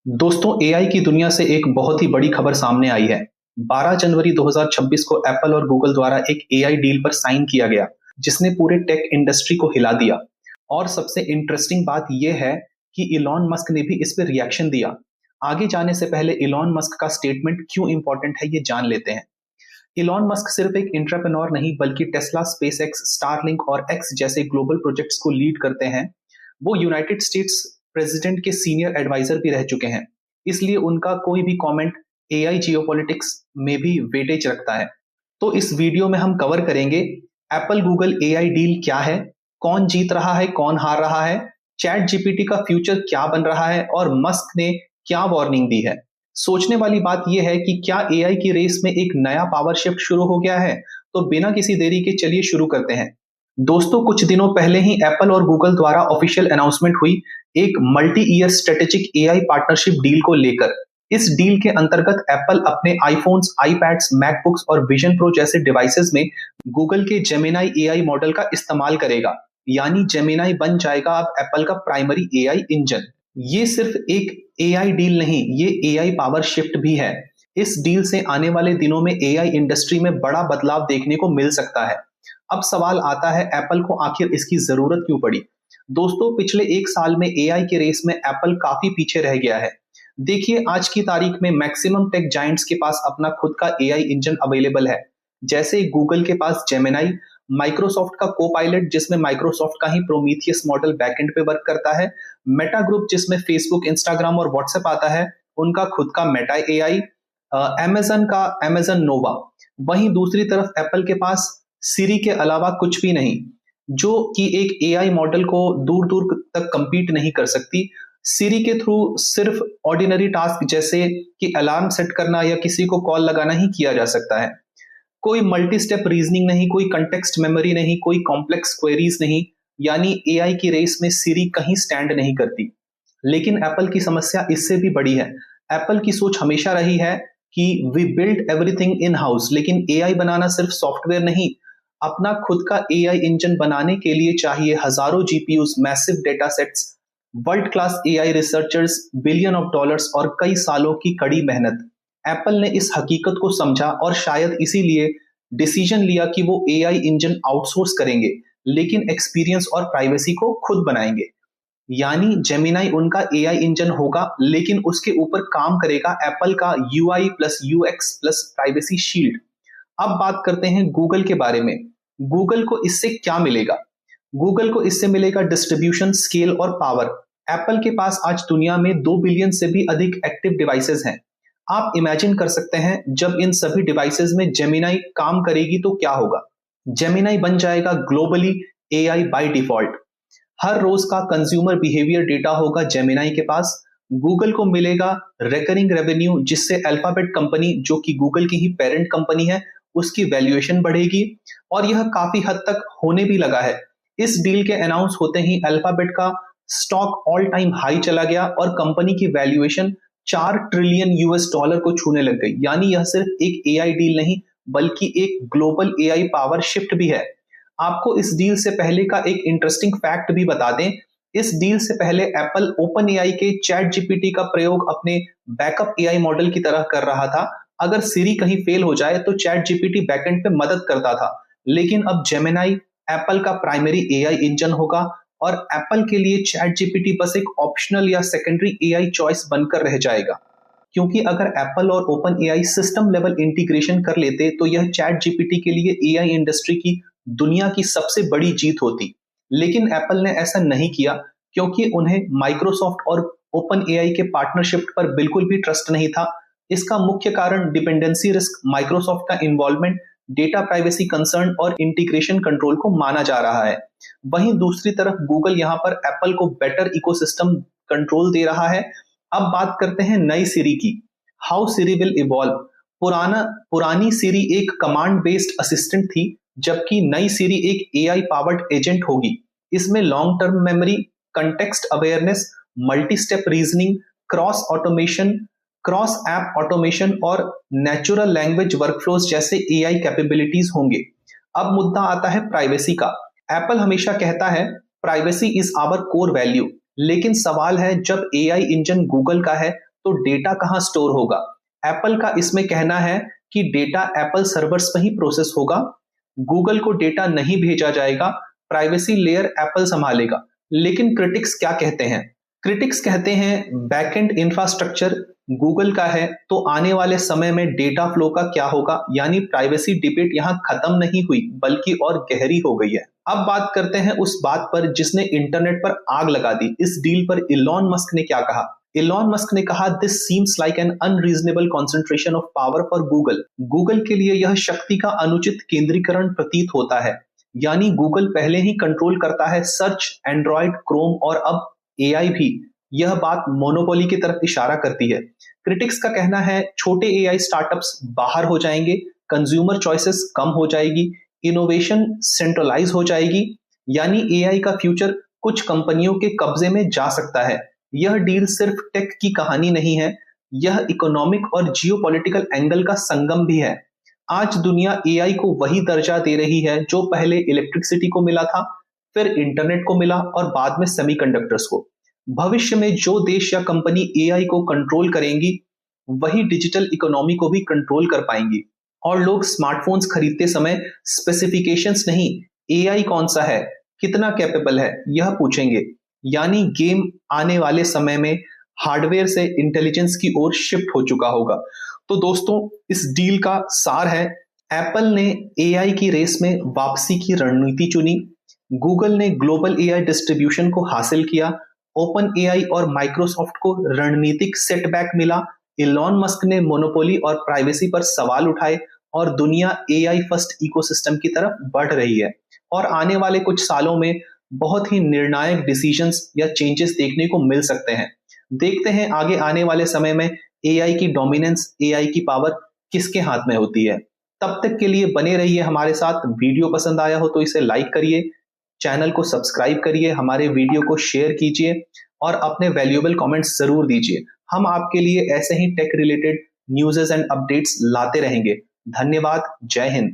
दोस्तों एआई की दुनिया से एक बहुत ही बड़ी खबर सामने आई है। 12 जनवरी 2026 को एप्पल और गूगल द्वारा एक एआई डील पर साइन किया गया, जिसने पूरे टेक इंडस्ट्री को हिला दिया। और सबसे इंटरेस्टिंग बात यह है कि इलॉन मस्क ने भी इस पर रिएक्शन दिया। आगे जाने से पहले इलॉन मस्क का स्टेटमेंट क्यों इंपॉर्टेंट है, ये जान लेते हैं। इलॉन मस्क सिर्फ एक एंटरप्रेन्योर नहीं, बल्कि टेस्ला, स्पेसएक्स, स्टारलिंक और एक्स जैसे ग्लोबल प्रोजेक्ट्स को लीड करते हैं। वो यूनाइटेड स्टेट्स प्रेसिडेंट के सीनियर एडवाइजर भी रह चुके हैं, इसलिए उनका कोई भी कमेंट एआई जियोपॉलिटिक्स में भी वेटेज रखता है। तो इस वीडियो में हम कवर करेंगे एप्पल गूगल एआई डील क्या है, कौन जीत रहा है, कौन हार रहा है, चैट जीपीटी का फ्यूचर क्या बन रहा है और मस्क ने क्या वार्निंग दी है। सोचने वाली बात यह है कि क्या एआई की रेस में एक नया पावर शिफ्ट शुरू हो गया है। तो बिना किसी देरी के चलिए शुरू करते हैं। दोस्तों, कुछ दिनों पहले ही एप्पल और गूगल द्वारा ऑफिशियल अनाउंसमेंट हुई एक multi year strategic AI partnership deal को लेकर। इस डील के अंतर्गत एप्पल अपने आईफोन्स, आईपैड्स, मैकबुक्स और विजन प्रो जैसे डिवाइसेस में गूगल के जेमिनाई एआई मॉडल का इस्तेमाल करेगा। यानी जेमिनाई बन जाएगा अब एप्पल का प्राइमरी एआई इंजन। ये सिर्फ एक एआई डील नहीं, ये एआई पावर शिफ्ट भी है। इस डील से आने वाले दिनों में एआई इंडस्ट्री में बड़ा बदलाव देखने को मिल सकता है। अब सवाल आता है, एप्पल को आखिर इसकी जरूरत क्यों पड़ी। दोस्तों, पिछले एक साल में एआई के रेस में एप्पल काफी पीछे रह गया है। देखिए, आज की तारीख में मैक्सिमम टेक जायंट्स के पास अपना खुद का एआई इंजन अवेलेबल है। जैसे गूगल के पास जेमिनाई, माइक्रोसॉफ्ट का कोपायलट जिसमें माइक्रोसॉफ्ट का ही प्रोमीथियस मॉडल बैकएंड पे वर्क करता है, मेटा ग्रुप जिसमें फेसबुक, इंस्टाग्राम और व्हाट्सएप आता है, उनका खुद का मेटा एआई, अमेजन का अमेजन नोवा। वहीं दूसरी तरफ एप्पल के पास सिरी के अलावा कुछ भी नहीं, जो कि एक एआई मॉडल को दूर दूर तक compete नहीं कर सकती। सिरी के थ्रू सिर्फ ऑर्डिनरी टास्क जैसे कि अलार्म सेट करना या किसी को कॉल लगाना ही किया जा सकता है। कोई मल्टी स्टेप रीजनिंग नहीं, कोई कंटेक्स्ट मेमोरी नहीं, कोई कॉम्प्लेक्स क्वेरीज नहीं। यानी एआई की रेस में सिरी कहीं स्टैंड नहीं करती। लेकिन एप्पल की समस्या इससे भी बड़ी है। एप्पल की सोच हमेशा रही है कि we build everything in house, लेकिन एआई बनाना सिर्फ सॉफ्टवेयर नहीं, अपना खुद का एआई इंजन बनाने के लिए चाहिए हजारों GPUs, massive data sets, world class AI researchers, billion of dollars और कई सालों की कड़ी मेहनत। एप्पल ने इस हकीकत को समझा और शायद इसीलिए डिसीजन लिया कि वो एआई इंजन आउटसोर्स करेंगे, लेकिन एक्सपीरियंस और प्राइवेसी को खुद बनाएंगे। यानी जेमिनाई उनका एआई इंजन होगा, लेकिन उसके ऊपर काम करेगा एप्पल का UI plus UX plus privacy shield. अब बात करते हैं गूगल के बारे में। गूगल को इससे क्या मिलेगा। गूगल को इससे मिलेगा डिस्ट्रीब्यूशन, स्केल और पावर। एप्पल के पास आज दुनिया में 2 बिलियन से भी अधिक एक्टिव डिवाइसेस हैं। आप इमेजिन कर सकते हैं, जब इन सभी डिवाइसेस में जेमिनाई काम करेगी तो क्या होगा। जेमिनाई बन जाएगा ग्लोबली एआई बाय डिफॉल्ट। हर रोज का कंज्यूमर बिहेवियर डेटा होगा जेमिनाई के पास। गूगल को मिलेगा रिकरिंग रेवेन्यू, जिससे अल्फाबेट कंपनी, जो कि गूगल की ही पेरेंट कंपनी है, उसकी वैल्यूएशन बढ़ेगी। और यह काफी हद तक होने भी लगा है। इस डील के अनाउंस होते ही अल्फाबेट का स्टॉक ऑल टाइम हाई चला गया और कंपनी की वैल्यूएशन 4 ट्रिलियन यूएस डॉलर को छूने लग गई। यानी यह सिर्फ एक एआई डील नहीं, बल्कि एक ग्लोबल एआई पावर शिफ्ट भी है। आपको इस डील से पहले का एक इंटरेस्टिंग फैक्ट भी बता दें। इस डील से पहले एप्पल ओपन एआई के चैट जीपीटी का प्रयोग अपने बैकअप एआई मॉडल की तरह कर रहा था। अगर सिरी कहीं फेल हो जाए तो चैट जीपीटी बैकएंड पे मदद करता था। लेकिन अब जेमिनाई एप्पल का प्राइमरी एआई इंजन होगा और एप्पल के लिए चैट जीपीटी बस एक ऑप्शनल या सेकेंडरी एआई चॉइस बनकर रह जाएगा। क्योंकि अगर एप्पल और open AI system level integration कर लेते तो यह चैट जीपीटी के लिए एआई इंडस्ट्री की दुनिया की सबसे बड़ी जीत होती। लेकिन एप्पल ने ऐसा नहीं किया, क्योंकि उन्हें माइक्रोसॉफ्ट और ओपन एआई के पार्टनरशिप पर बिल्कुल भी ट्रस्ट नहीं था। इसका मुख्य कारण डिपेंडेंसी रिस्क, माइक्रोसॉफ्ट का इन्वॉल्वमेंट, डेटा प्राइवेसी कंसर्न और इंटीग्रेशन कंट्रोल को माना जा रहा है। वहीं दूसरी तरफ गूगल यहां पर एप्पल को बेटर इकोसिस्टम कंट्रोल दे रहा है। अब बात करते हैं नई सिरी की। How Siri will evolve. पुरानी सिरी एक कमांड बेस्ड असिस्टेंट थी, जबकि नई सिरी एक एआई पावर्ड एजेंट होगी। इसमें long term memory, context awareness, multi step reasoning, cross automation, cross app automation और नेचुरल लैंग्वेज वर्कफ्लोज जैसे एआई कैपेबिलिटीज होंगे। अब मुद्दा आता है प्राइवेसी का। एप्पल हमेशा कहता है privacy is our core value, लेकिन सवाल है, जब एआई इंजन गूगल का है तो डेटा कहाँ स्टोर होगा? एप्पल का इसमें कहना है कि डेटा एप्पल सर्वर्स पर ही प्रोसेस होगा, गूगल को डेटा नहीं भेजा जाएगा, प्राइवेसी लेयर एप्पल संभालेगा। लेकिन क्रिटिक्स क्या कहते हैं? क्रिटिक्स कहते हैं बैकएंड इंफ्रास्ट्रक्चर गूगल का है, तो आने वाले समय में डेटा फ्लो का क्या होगा? यानी प्राइवेसी डिबेट यहाँ खत्म नहीं हुई बल्कि और गहरी हो गई है। अब बात करते हैं उस बात पर जिसने इंटरनेट पर आग लगा दी। इस डील पर इलॉन मस्क ने क्या कहा? इलॉन मस्क ने कहा, this seems like an unreasonable concentration of power for Google. Google के लिए यह शक्ति का अनुचित केंद्रीकरण प्रतीत होता है। यानी गूगल पहले ही कंट्रोल करता है सर्च, एंड्रॉइड, क्रोम और अब एआई भी। यह बात मोनोपोली की तरफ इशारा करती है। क्रिटिक्स का कहना है छोटे एआई स्टार्टअप्स बाहर हो जाएंगे, कंज्यूमर चॉइसेस कम हो जाएगी, इनोवेशन सेंट्रलाइज हो जाएगी, यानी एआई का फ्यूचर कुछ कंपनियों के कब्जे में जा सकता है। यह डील सिर्फ टेक की कहानी नहीं है, यह इकोनॉमिक और जियोपॉलिटिकल एंगल का संगम भी है। आज दुनिया एआई को वही दर्जा दे रही है जो पहले इलेक्ट्रिसिटी को मिला था, फिर इंटरनेट को मिला और बाद में सेमीकंडक्टर्स को। भविष्य में जो देश या कंपनी एआई को कंट्रोल करेंगी, वही डिजिटल इकोनॉमी को भी कंट्रोल कर पाएंगी। और लोग स्मार्टफोन्स खरीदते समय स्पेसिफिकेशंस नहीं, एआई कौन सा है, कितना कैपेबल है, यह पूछेंगे। यानी गेम आने वाले समय में हार्डवेयर से इंटेलिजेंस की ओर शिफ्ट हो चुका होगा। तो दोस्तों, इस डील का सार है, एप्पल ने एआई की रेस में वापसी की रणनीति चुनी, गूगल ने ग्लोबल एआई डिस्ट्रीब्यूशन को हासिल किया, ओपन एआई और माइक्रोसॉफ्ट को रणनीतिक सेटबैक मिला, इलॉन मस्क ने मोनोपोली और प्राइवेसी पर सवाल उठाए और दुनिया एआई फर्स्ट इकोसिस्टम की तरफ बढ़ रही है। और आने वाले कुछ सालों में बहुत ही निर्णायक डिसीजंस या चेंजेस देखने को मिल सकते हैं। देखते हैं आगे आने वाले समय में एआई की डोमिनेंस, एआई की पावर किसके हाथ में होती है। तब तक के लिए बने रहिए हमारे साथ। वीडियो पसंद आया हो तो इसे लाइक करिए, चैनल को सब्सक्राइब करिए, हमारे वीडियो को शेयर कीजिए और अपने वैल्यूएबल कमेंट्स जरूर दीजिए। हम आपके लिए ऐसे ही tech related news and updates लाते रहेंगे। धन्यवाद। जय हिंद।